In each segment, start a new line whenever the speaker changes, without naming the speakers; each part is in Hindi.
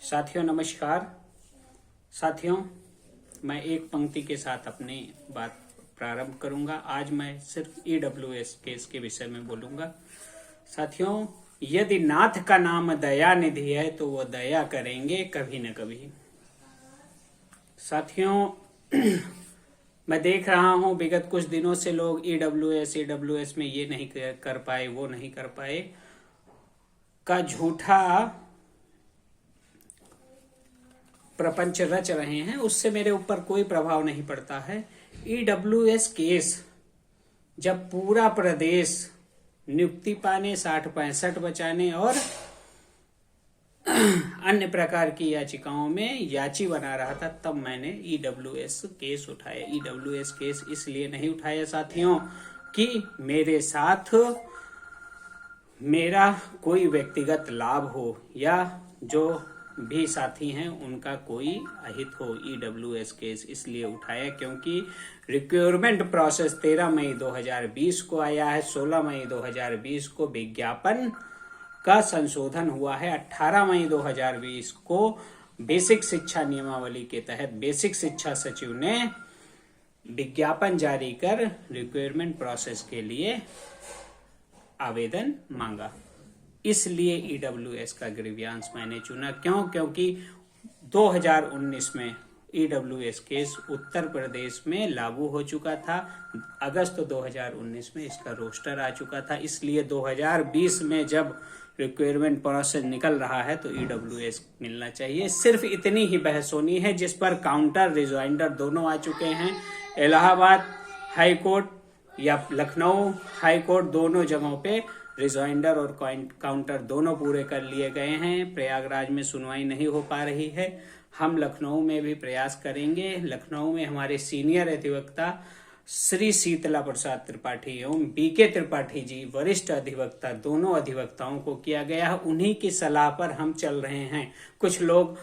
साथियों नमस्कार। साथियों, मैं एक पंक्ति के साथ अपनी बात प्रारंभ करूंगा। आज मैं सिर्फ ईडब्ल्यूएस केस के विषय में बोलूंगा। साथियों, यदि नाथ का नाम दया निधि है तो वो दया करेंगे कभी न कभी। साथियों, मैं देख रहा हूं विगत कुछ दिनों से लोग ईडब्ल्यूएस में ये नहीं कर पाए, वो नहीं कर पाए का झूठा प्रपंच रच रहे हैं। उससे मेरे ऊपर कोई प्रभाव नहीं पड़ता है। ईडब्ल्यूएस केस जब पूरा प्रदेश नियुक्ति पाने, 60-65 बचाने और अन्य प्रकार की याचिकाओं में याची बना रहा था, तब मैंने ईडब्ल्यूएस केस उठाया। ईडब्ल्यूएस केस इसलिए नहीं उठाया साथियों कि मेरे साथ मेरा कोई व्यक्तिगत लाभ हो या जो भी साथी हैं उनका कोई अहित हो। ईडब्ल्यूएस केस इसलिए उठाया क्योंकि रिक्वायरमेंट प्रोसेस 13 मई 2020 को आया है। 16 मई 2020 को विज्ञापन का संशोधन हुआ है। 18 मई 2020 को बेसिक शिक्षा नियमावली के तहत बेसिक शिक्षा सचिव ने विज्ञापन जारी कर रिक्वायरमेंट प्रोसेस के लिए आवेदन मांगा। इसलिए ईडब्ल्यूएस का ग्रीवियांस मैंने चुना। क्योंकि 2019 में ईडब्ल्यूएस केस उत्तर प्रदेश में लागू हो चुका था। अगस्त 2019 में इसका रोस्टर आ चुका था। इसलिए 2020 में जब रिक्वायरमेंट प्रोसेस निकल रहा है तो ईडब्ल्यूएस मिलना चाहिए। सिर्फ इतनी ही बहस होनी है, जिस पर काउंटर रिजॉइंडर दोनों आ चुके हैं। इलाहाबाद हाई कोर्ट या लखनऊ हाई कोर्ट, दोनों जगहों पे रिजॉइंडर और काउंटर दोनों पूरे कर लिए गए हैं। प्रयागराज में सुनवाई नहीं हो पा रही है। हम लखनऊ में भी प्रयास करेंगे। लखनऊ में हमारे सीनियर अधिवक्ता श्री शीतला प्रसाद त्रिपाठी एवं बीके त्रिपाठी जी वरिष्ठ अधिवक्ता, दोनों अधिवक्ताओं को किया गया है। उन्हीं की सलाह पर हम चल रहे हैं। कुछ लोग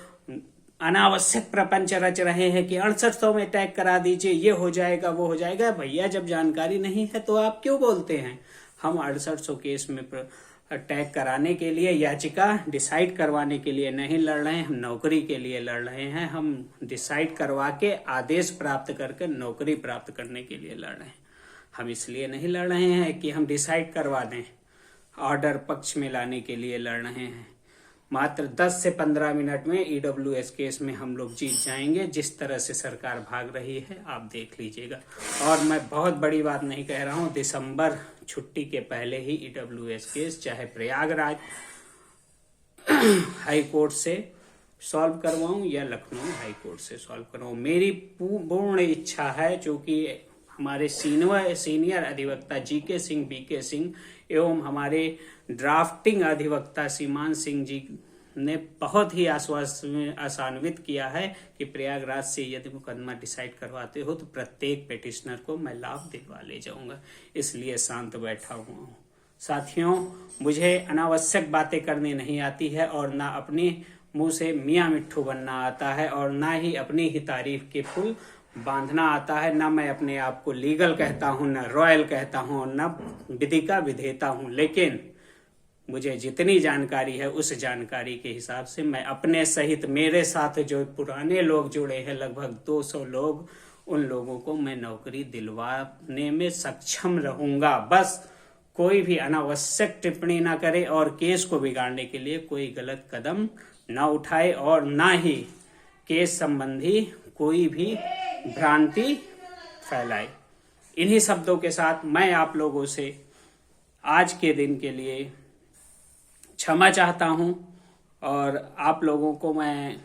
अनावश्यक प्रपंच रच रहे हैं कि 6800 में टैग करा दीजिए, ये हो जाएगा, वो हो जाएगा। भैया, जब जानकारी नहीं है तो आप क्यों बोलते हैं? हम 6800 केस में टैग कराने के लिए, याचिका डिसाइड करवाने के लिए नहीं लड़ रहे हैं। हम नौकरी के लिए लड़ रहे हैं। हम डिसाइड करवा के आदेश प्राप्त करके नौकरी प्राप्त करने के लिए लड़ रहे हैं। हम इसलिए नहीं लड़ रहे हैं कि हम डिसाइड करवा दें। ऑर्डर पक्ष में लाने के लिए लड़ रहे हैं। मात्र 10 से 15 मिनट में ईडब्ल्यूएस केस में हम लोग जीत जाएंगे। जिस तरह से सरकार भाग रही है आप देख लीजिएगा। और मैं बहुत बड़ी बात नहीं कह रहा हूं, दिसंबर छुट्टी के पहले ही ईडब्ल्यूएस केस चाहे प्रयागराज हाई कोर्ट से सॉल्व करवाऊं या लखनऊ हाई कोर्ट से सॉल्व करवाऊं, मेरी पूर्ण इच्छा है। चूंकि हमारे सीनियर अधिवक्ता जीके सिंह, बीके सिंह एवं हमारे ड्राफ्टिंग अधिवक्ता सीमान सिंह जी ने बहुत ही आशान्वित किया है कि प्रयागराज से यदि मुकदमा डिसाइड करवाते हो तो प्रत्येक पेटिशनर को मैं लाभ दिलवा ले जाऊंगा। इसलिए शांत बैठा हुआ हूँ। साथियों, मुझे अनावश्यक बातें करनी नहीं आती है और ना अपनी मुंह से मियाँ मिट्ठू बनना आता है और ना ही अपनी ही तारीफ के फूल बांधना आता है। ना मैं अपने आप को लीगल कहता हूँ, ना रॉयल कहता हूँ, ना विधि का विधेयता हूँ। लेकिन मुझे जितनी जानकारी है उस जानकारी के हिसाब से मैं अपने सहित मेरे साथ जो पुराने लोग जुड़े हैं, लगभग 200 लोग, उन लोगों को मैं नौकरी दिलवाने में सक्षम रहूंगा। बस कोई भी अनावश्यक टिप्पणी ना करे और केस को बिगाड़ने के लिए कोई गलत कदम ना उठाए और ना ही केस संबंधी कोई भी भ्रांति फैलाए। इन्हीं शब्दों के साथ मैं आप लोगों से आज के दिन के लिए क्षमा चाहता हूं और आप लोगों को मैं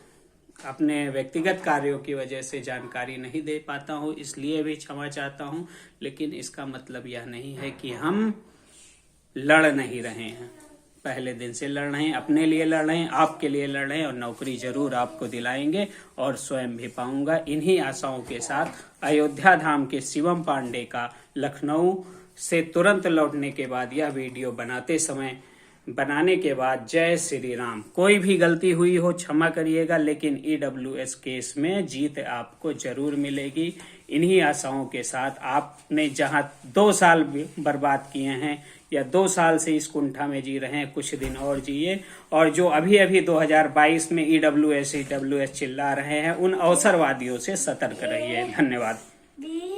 अपने व्यक्तिगत कार्यों की वजह से जानकारी नहीं दे पाता हूं, इसलिए भी क्षमा चाहता हूं। लेकिन इसका मतलब यह नहीं है कि हम लड़ नहीं रहे हैं। पहले दिन से लड़ रहे हैं, अपने लिए लड़ रहे हैं, आपके लिए लड़ रहे हैं और नौकरी जरूर आपको दिलाएंगे और स्वयं भी पाऊंगा। इन्हीं आशाओं के साथ अयोध्या धाम के शिवम पांडे का लखनऊ से तुरंत लौटने के बाद यह वीडियो बनाने के बाद जय श्री राम। कोई भी गलती हुई हो क्षमा करिएगा, लेकिन ईडब्ल्यूएस केस में जीत आपको जरूर मिलेगी। इन्हीं आशाओं के साथ आपने जहां 2 साल बर्बाद किए हैं या 2 साल से इस कुंठा में जी रहे हैं, कुछ दिन और जिए। और जो अभी अभी 2022 में ईडब्ल्यूएस चिल्ला रहे हैं, उन अवसरवादियों से सतर्क रहिए। धन्यवाद।